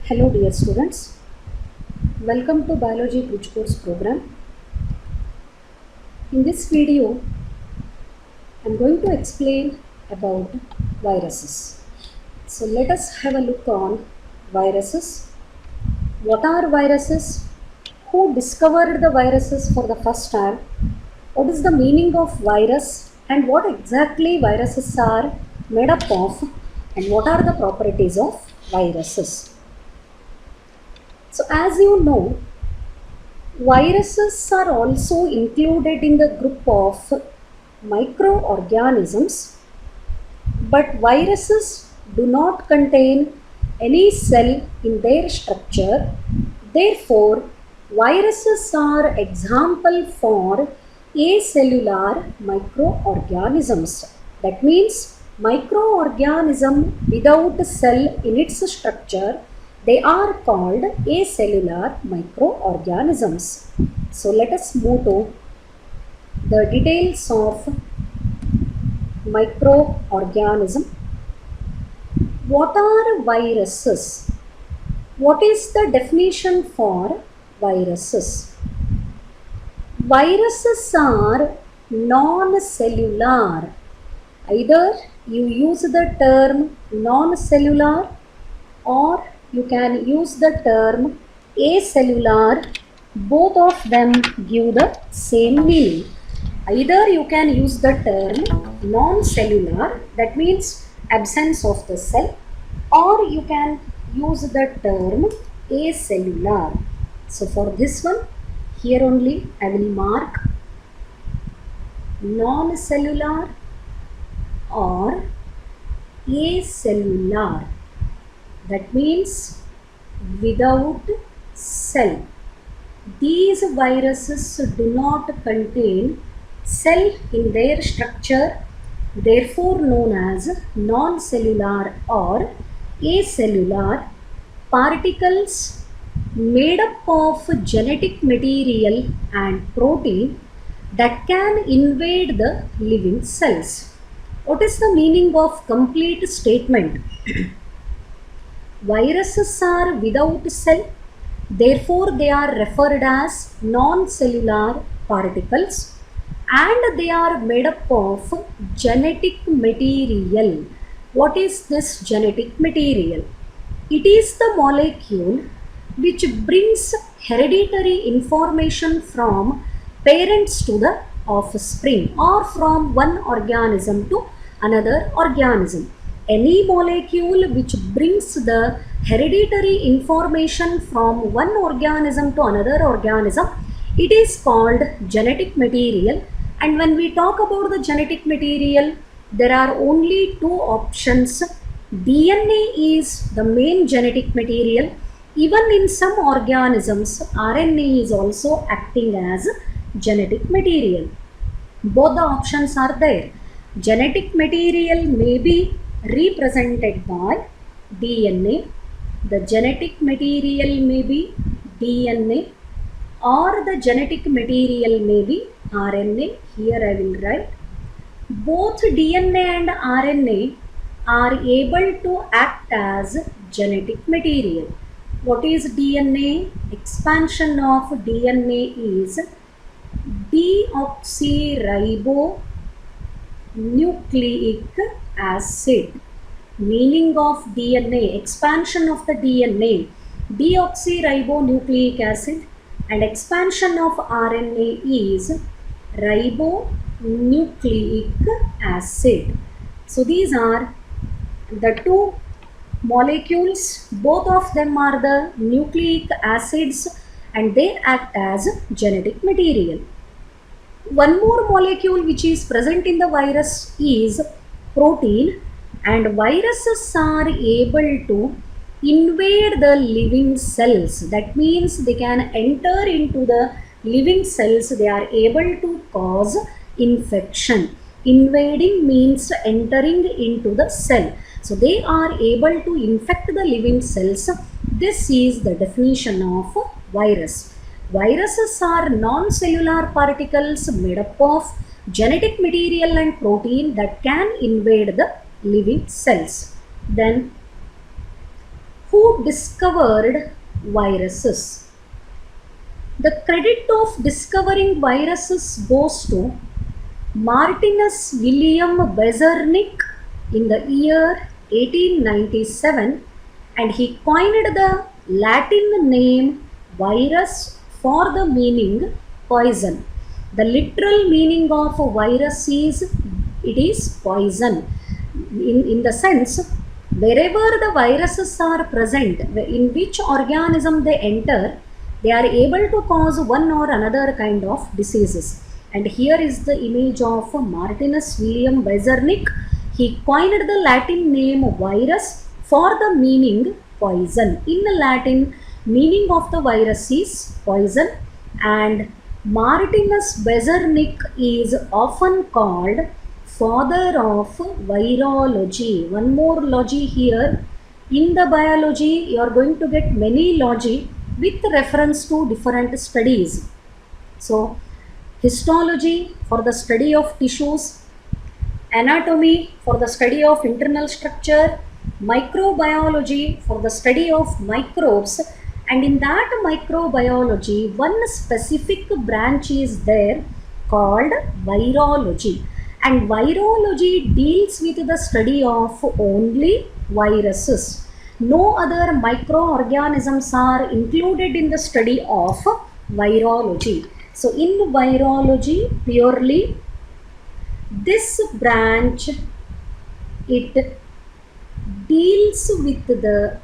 Hello dear students, welcome to Biology Bridge Course program. In this video, I am going to explain about viruses. So let us have a look on viruses. What are viruses? Who discovered the viruses for the first time? What is the meaning of virus and what exactly viruses are made up of and what are the properties of viruses? So as you know, viruses are also included in the group of microorganisms, but viruses do not contain any cell in their structure. Therefore, viruses are example for acellular microorganisms. That means microorganism without cell in its structure, they are called acellular microorganisms. So let us move to the details of microorganism. What are viruses? What is the definition for viruses? Viruses are non-cellular. Either you use the term non-cellular or you can use the term acellular. Both of them give the same meaning. Either you can use the term non-cellular, that means absence of the cell, or you can use the term acellular. So for this one, here only I will mark non-cellular or acellular. That means without cell. These viruses do not contain cell in their structure, therefore known as non-cellular or acellular particles made up of genetic material and protein that can invade the living cells. What is the meaning of complete statement? Viruses are without cell, therefore they are referred as non-cellular particles and they are made up of genetic material. What is this genetic material? It is the molecule which brings hereditary information from parents to the offspring or from one organism to another organism. Any molecule which brings the hereditary information from one organism to another organism, it is called genetic material. And when we talk about the genetic material, there are only two options. DNA is the main genetic material. Even in some organisms, RNA is also acting as genetic material. Both the options are there. Genetic material may be represented by DNA. The genetic material may be DNA or the genetic material may be RNA. Here I will write. Both DNA and RNA are able to act as genetic material. What is DNA? Expansion of DNA is deoxyribonucleic acid. Meaning of DNA, expansion of the DNA, deoxyribonucleic acid, and expansion of RNA is ribonucleic acid. So these are the two molecules, both of them are the nucleic acids and they act as genetic material. One more molecule which is present in the virus is protein, and viruses are able to invade the living cells. That means they can enter into the living cells, they are able to cause infection. Invading means entering into the cell. So they are able to infect the living cells. This is the definition of virus. Viruses are non-cellular particles made up of genetic material and protein that can invade the living cells. Then who discovered viruses. The credit of discovering viruses goes to Martinus William Beijerinck in the year 1897, and he coined the Latin name virus for the meaning poison. The literal meaning of a virus is it is poison. In the sense, wherever the viruses are present, in which organism they enter, they are able to cause one or another kind of diseases. And here is the image of Martinus William Beijerinck. He coined the Latin name virus for the meaning poison. In the Latin, meaning of the virus is poison, and Martinus Beijerinck is often called father of virology. One more logy here. In the biology, you are going to get many logy with reference to different studies. So, histology for the study of tissues, anatomy for the study of internal structure, microbiology for the study of microbes, and in that microbiology, one specific branch is there called virology. And virology deals with the study of only viruses. No other microorganisms are included in the study of virology. So in virology, purely this branch, it deals with the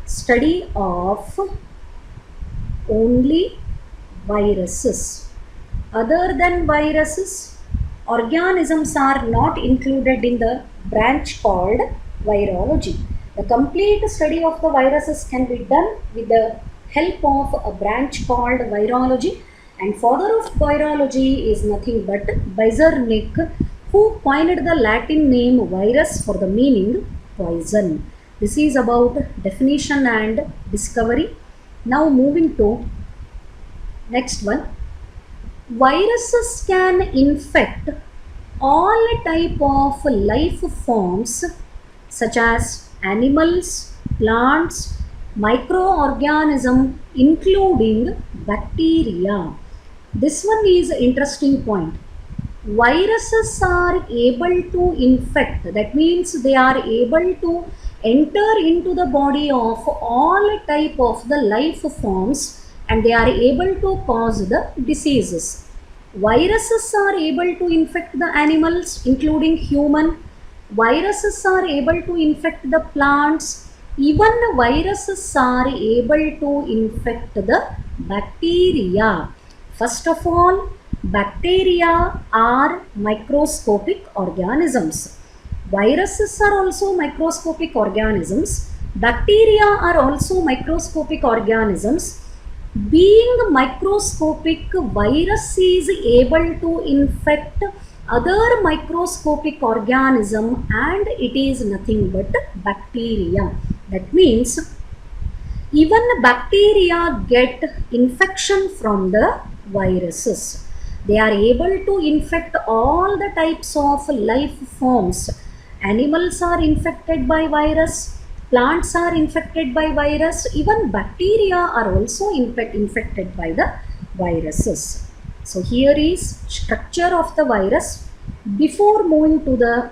study of only viruses. Other than viruses, organisms are not included in the branch called virology. The complete study of the viruses can be done with the help of a branch called virology, and father of virology is nothing but Beijerinck, who coined the Latin name virus for the meaning poison. This is about definition and discovery. Now moving to next one. Viruses can infect all type of life forms such as animals, plants, microorganism, including bacteria. This one is an interesting point. Viruses are able to infect, that means they are able to enter into the body of all type of the life forms, and they are able to cause the diseases. Viruses are able to infect the animals, including human. Viruses are able to infect the plants. Even viruses are able to infect the bacteria. First of all, bacteria are microscopic organisms. Viruses are also microscopic organisms. Bacteria are also microscopic organisms. Being microscopic, virus is able to infect other microscopic organism, and it is nothing but bacteria. That means even bacteria get infection from the viruses. They are able to infect all the types of life forms. Animals are infected by virus, plants are infected by virus, even bacteria are also infected by the viruses. So here is structure of the virus. Before moving to the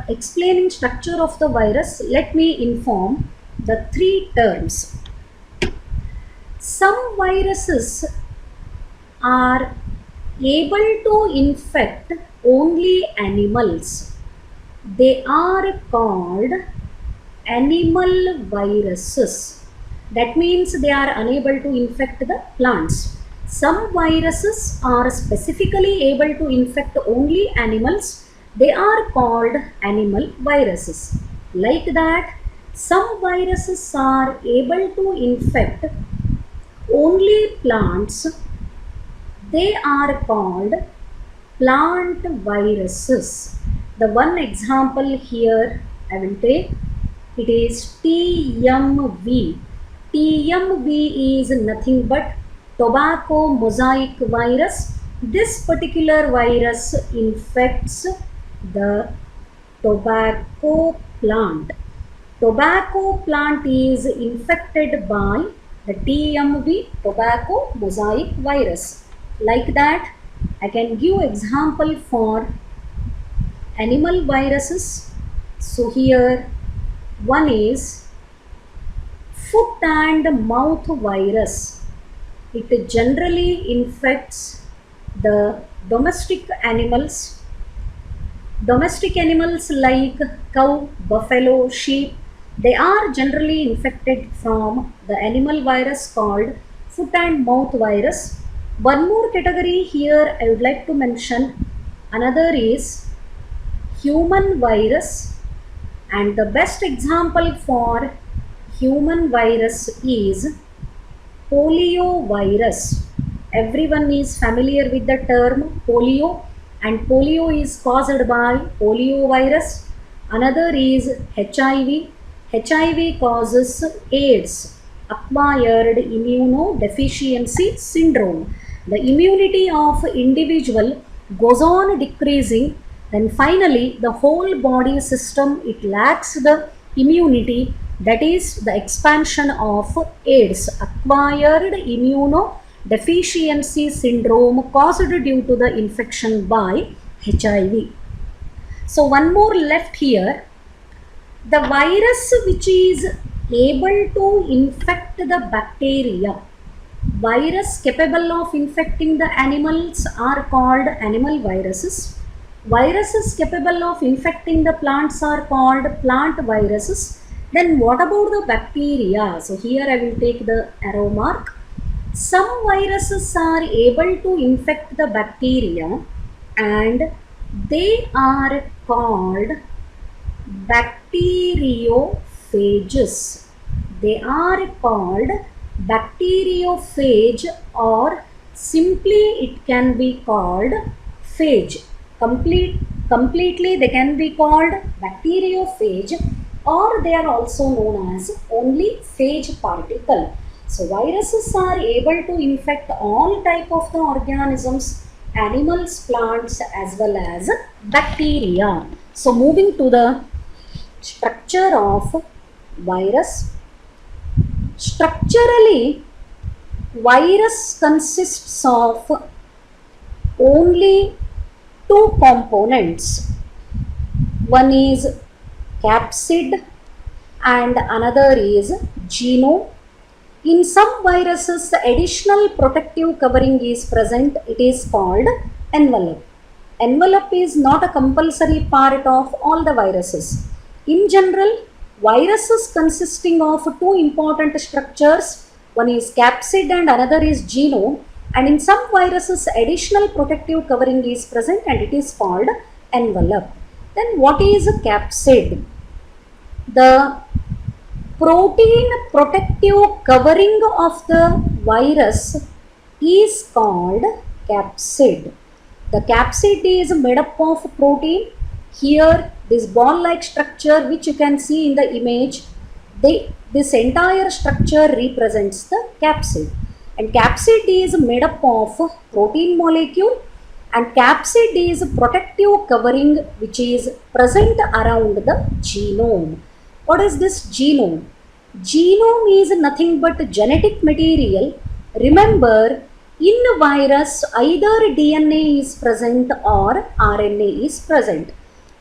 explaining structure of the virus, let me inform the three terms. Some viruses are able to infect only animals. They are called animal viruses. That means they are unable to infect the plants. Some viruses are specifically able to infect only animals. They are called animal viruses. Like that, some viruses are able to infect only plants. They are called plant viruses. The one example here I will take, it is TMV. TMV is nothing but tobacco mosaic virus. This particular virus infects the tobacco plant. tobacco plant is infected by the TMV, tobacco mosaic virus. Like that, I can give example for animal viruses. So here one is foot and mouth virus. It generally infects the domestic animals. Domestic animals like cow, buffalo, sheep, they are generally infected from the animal virus called foot and mouth virus. One more category here I would like to mention. Another is human virus, and the best example for human virus is poliovirus. Everyone is familiar with the term polio, and polio is caused by poliovirus. Another is HIV. HIV causes AIDS, acquired immunodeficiency syndrome. The immunity of individual goes on decreasing, then finally the whole body system it lacks the immunity, that is the expansion of AIDS, acquired immunodeficiency syndrome caused due to the infection by HIV. So one more left here. The virus which is able to infect the bacteria, virus capable of infecting the animals are called animal viruses. Viruses capable of infecting the plants are called plant viruses. Then what about the bacteria? So here I will take the arrow mark. Some viruses are able to infect the bacteria and they are called bacteriophages. They are called bacteriophage, or simply it can be called phage. Completely they can be called bacteriophage, or they are also known as only phage particle. So viruses are able to infect all type of the organisms, animals, plants as well as bacteria. So moving to the structure of virus. Structurally, virus consists of only two components. One is capsid and another is genome. In some viruses, additional protective covering is present. It is called envelope. Envelope is not a compulsory part of all the viruses. In general, viruses consisting of two important structures. One is capsid and another is genome. And in some viruses, additional protective covering is present and it is called envelope. Then what is a capsid? The protein protective covering of the virus is called capsid. The capsid is made up of protein. Here this ball-like structure which you can see in the image, this entire structure represents the capsid. And capsid is made up of protein molecule, and capsid is protective covering which is present around the genome. What is this genome? Genome is nothing but genetic material. Remember, in a virus either DNA is present or RNA is present.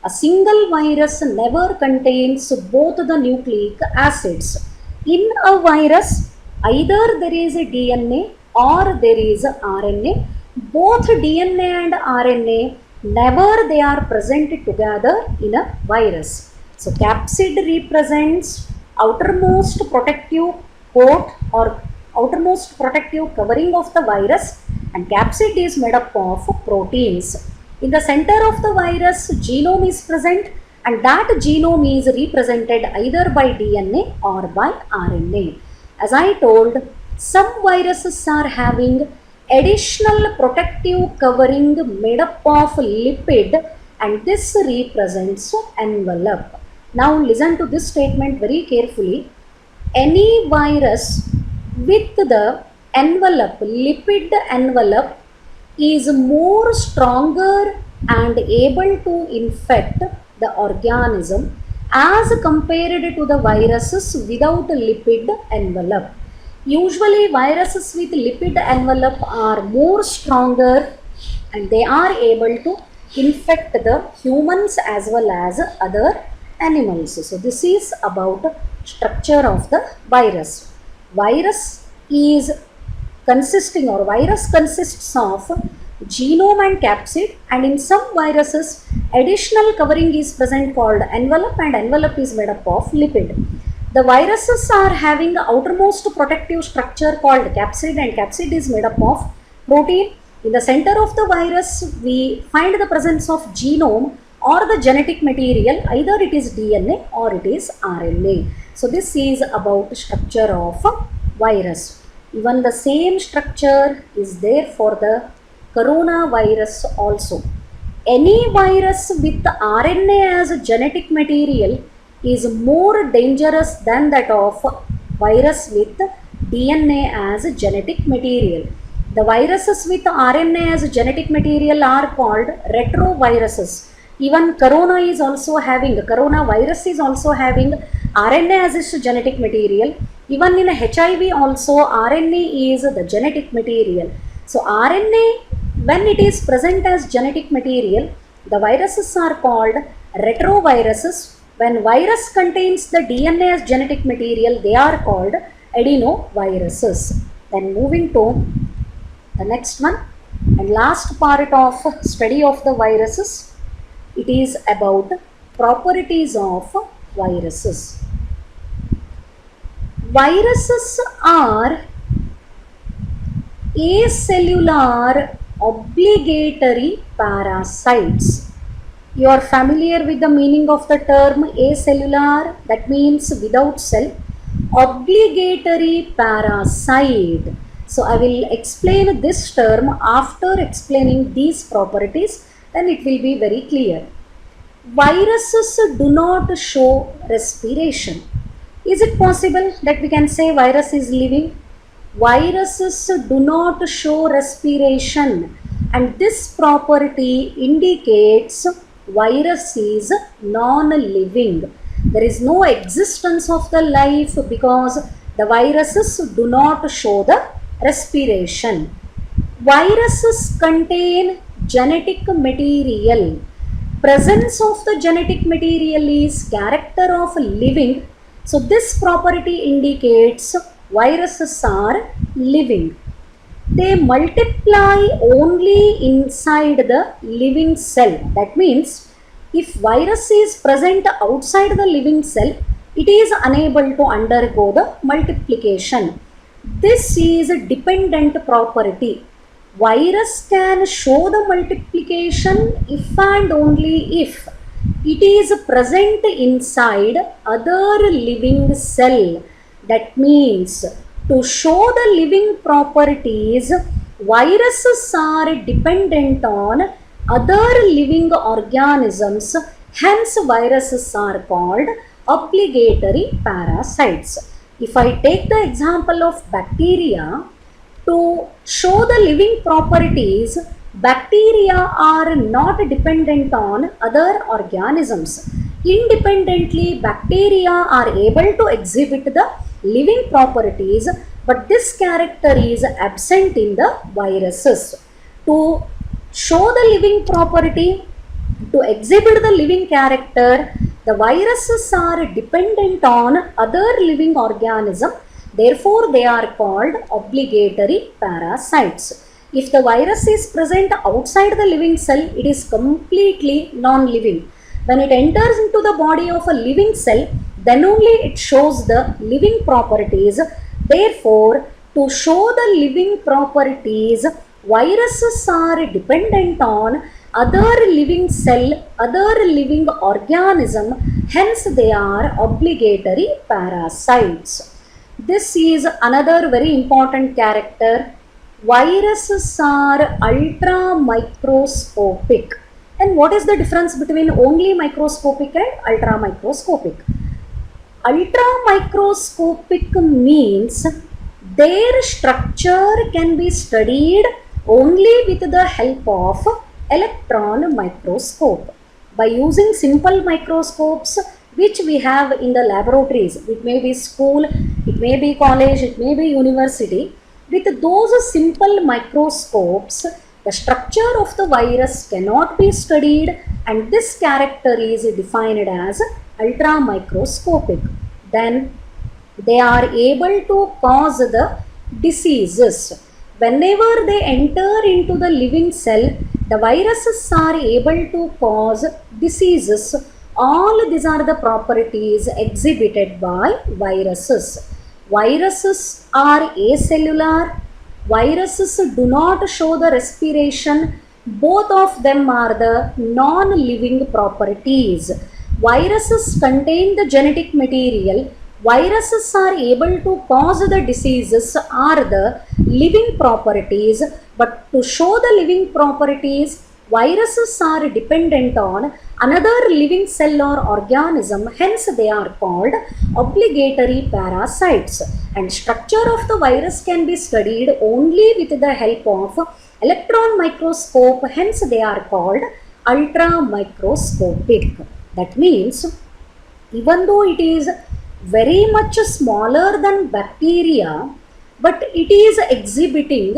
A single virus never contains both the nucleic acids. In a virus, either there is a DNA or there is a RNA. Both DNA and RNA never they are present together in a virus. So capsid represents outermost protective coat or outermost protective covering of the virus, and capsid is made up of proteins. In the center of the virus, genome is present, and that genome is represented either by DNA or by RNA. As I told, some viruses are having additional protective covering made up of lipid, and this represents envelope. Now listen to this statement very carefully. Any virus with the envelope, lipid envelope, is more stronger and able to infect the organism as compared to the viruses without lipid envelope. Usually viruses with lipid envelope are more stronger and they are able to infect the humans as well as other animals. So this is about structure of the virus. Virus is consisting or virus consists of genome and capsid, and in some viruses additional covering is present called envelope, and envelope is made up of lipid. The viruses are having the outermost protective structure called capsid, and capsid is made up of protein. In the center of the virus we find the presence of genome or the genetic material, either it is DNA or it is RNA. So this is about structure of virus. Even the same structure is there for the coronavirus also. Any virus with RNA as a genetic material is more dangerous than that of virus with DNA as a genetic material. The viruses with RNA as a genetic material are called retroviruses. Even coronavirus is also having RNA as its genetic material. Even in HIV also RNA is the genetic material. So RNA, when it is present as genetic material, the viruses are called retroviruses. When virus contains the DNA as genetic material, they are called adenoviruses. Then moving to the next one and last part of study of the viruses, it is about properties of viruses. Viruses are acellular obligatory parasites. You are familiar with the meaning of the term acellular, that means without cell. Obligatory parasite. So I will explain this term after explaining these properties, then it will be very clear. Viruses do not show respiration. Is it possible that we can say virus is living? Viruses do not show respiration, and this property indicates virus is non-living. There is no existence of the life because the viruses do not show the respiration. Viruses contain genetic material. Presence of the genetic material is character of living. So this property indicates viruses are living. They multiply only inside the living cell. That means if virus is present outside the living cell, it is unable to undergo the multiplication. This is a dependent property. Virus can show the multiplication if and only if it is present inside other living cell. That means to show the living properties, viruses are dependent on other living organisms. Hence viruses are called obligatory parasites. If I take the example of bacteria, to show the living properties, bacteria are not dependent on other organisms. Independently, bacteria are able to exhibit the living properties, but this character is absent in the viruses. To show the living property, to exhibit the living character, the viruses are dependent on other living organism. Therefore, they are called obligatory parasites. If the virus is present outside the living cell, it is completely non-living. When it enters into the body of a living cell, then only it shows the living properties. Therefore, to show the living properties, viruses are dependent on other living cell, other living organism. Hence, they are obligatory parasites. This is another very important character. Viruses are ultra microscopic. And what is the difference between only microscopic and ultra microscopic? Ultra microscopic means their structure can be studied only with the help of electron microscope. By using simple microscopes, which we have in the laboratories. It may be school, it may be college, it may be university. With those simple microscopes, the structure of the virus cannot be studied, and this character is defined as ultramicroscopic. Then they are able to cause the diseases. Whenever they enter into the living cell, the viruses are able to cause diseases. All these are the properties exhibited by viruses. Viruses are acellular. Viruses do not show the respiration. Both of them are the non-living properties. Viruses contain the genetic material. Viruses are able to cause the diseases are the living properties, but to show the living properties, viruses are dependent on another living cell or organism, hence they are called obligatory parasites. And structure of the virus can be studied only with the help of electron microscope, hence they are called ultra microscopic. That means even though it is very much smaller than bacteria, but it is exhibiting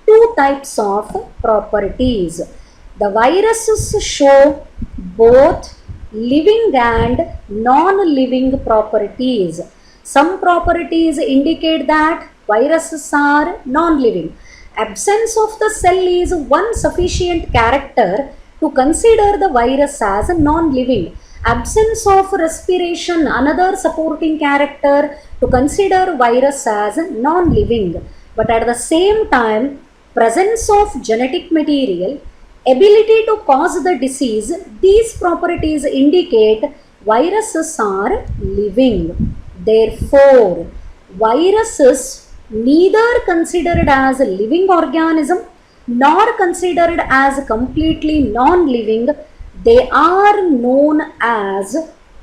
two types of properties. The viruses show both living and non-living properties. Some properties indicate that viruses are non-living. Absence of the cell is one sufficient character to consider the virus as non-living. Absence of respiration, another supporting character to consider virus as non-living. But at the same time, presence of genetic material, ability to cause the disease, these properties indicate viruses are living. Therefore, viruses neither considered as a living organism nor considered as completely non-living. They are known as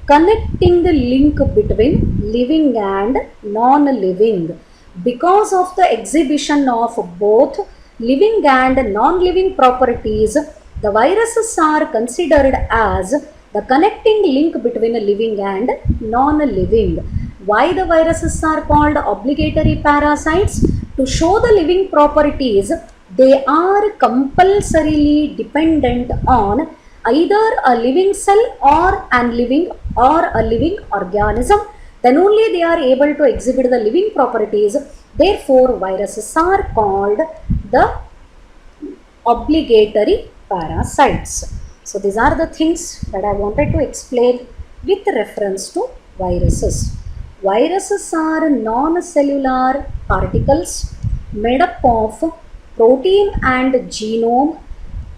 connecting the link between living and non-living. Because of the exhibition of both living and non-living properties, the viruses are considered as the connecting link between living and non-living. Why the viruses are called obligatory parasites? To show the living properties, they are compulsorily dependent on either a living cell or a living organism. Then only they are able to exhibit the living properties. Therefore, viruses are called the obligatory parasites. So these are the things that I wanted to explain with reference to viruses. Viruses are non-cellular particles made up of protein and genome.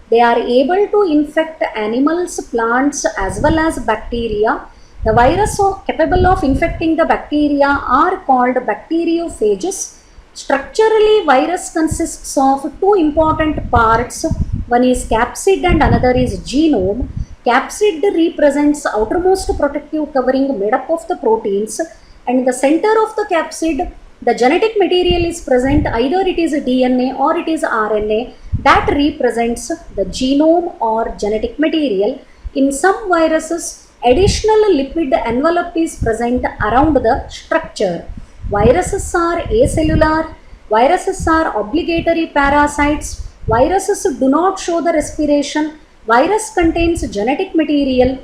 They are able to infect animals, plants as well as bacteria. The virus capable of infecting the bacteria are called bacteriophages. Structurally, virus consists of two important parts. One is capsid and another is genome. Capsid represents outermost protective covering made up of the proteins, and in the center of the capsid, the genetic material is present, either it is DNA or it is RNA, that represents the genome or genetic material. In some viruses, additional lipid envelope is present around the structure. Viruses are acellular, viruses are obligatory parasites, viruses do not show the respiration, virus contains genetic material.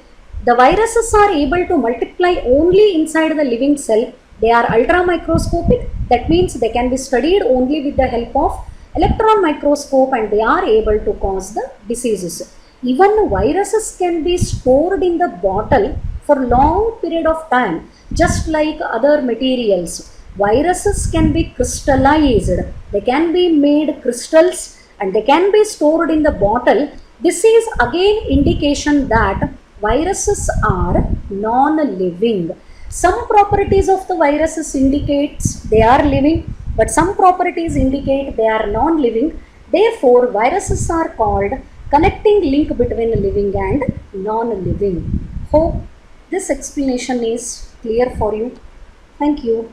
The viruses are able to multiply only inside the living cell. They are ultra microscopic, that means they can be studied only with the help of electron microscope, and they are able to cause the diseases. Even viruses can be stored in the bottle for long period of time, just like other materials. Viruses can be crystallized, they can be made crystals, and they can be stored in the bottle. This is again indication that viruses are non-living. Some properties of the viruses indicates they are living, but some properties indicate they are non-living. Therefore, viruses are called connecting link between living and non-living. Hope this explanation is clear for you. Thank you.